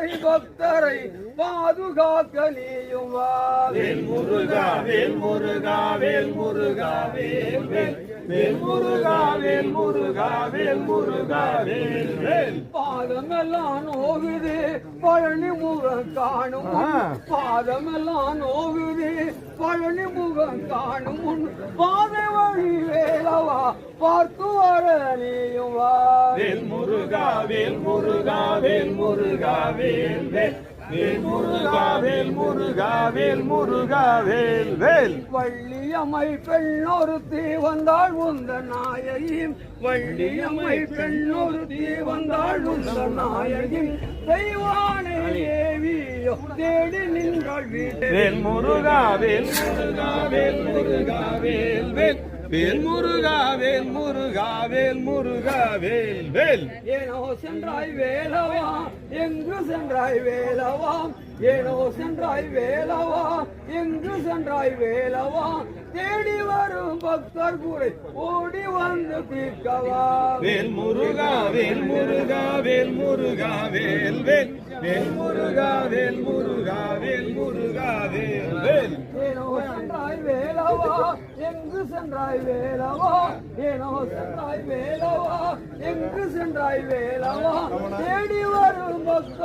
தெய்வானை பக்தரை பாதுகாக்க நீயும் வா. வேல் முருகா வேல் முருகா வேல் முருகா வேல் வேல் வேல் முருகா வேல் முருகா வேல் முருகா வேல் வேல். பாதமெல்லாம் நோகுது பழனி முகம் காணும், பாதமெல்லாம் நோகுது பழனி முகம் காணும் உன் பாதை வழி வேலவா பார்த்து வர நீயும் வா. வேல் முருகா வேல் முருகா வேல் முருகா வேல் வேல் வேல் முருகா வேல் முருகா வேல் முருகா வேல் வேல். வள்ளியம்மை பெண்ணொருத்தி வந்தாள் உந்த நாயகி, வள்ளியம்மை பெண்ணொருத்தி வந்தாள் உந்த நாயகி, தெய்வானை தேவியோ தேடி நின்றாள் வீடு. வேல் முருகா வேல் முருகா வேல் முருகா வேல் வேல் வேல் முருகா வேல் முருகா வேல் முருகா வேல் வேல். ஏனோ சென்றாய் வேலவா எங்கு சென்றாய் வேலவா, ஏனோ சென்றாய் வேலவா எங்கு சென்றாய் வேலவா, தேடி வரும் பக்தர் குறை ஓடி வந்து தீர்க்கவா. வேல் முருகா வேல் முருகா வேல் முருகா வேல் வேல் வேல் முருகா வேல் முருகா வேல் முருகா வேல் வேல். ஏனோ சென்றாய் வேலவா எங்கு சென்றாய் வேலவா, ஏனோ சென்றாய் வேலவா எங்கு சென்றாய் வேலவா, தேடி வரும் பக்தர்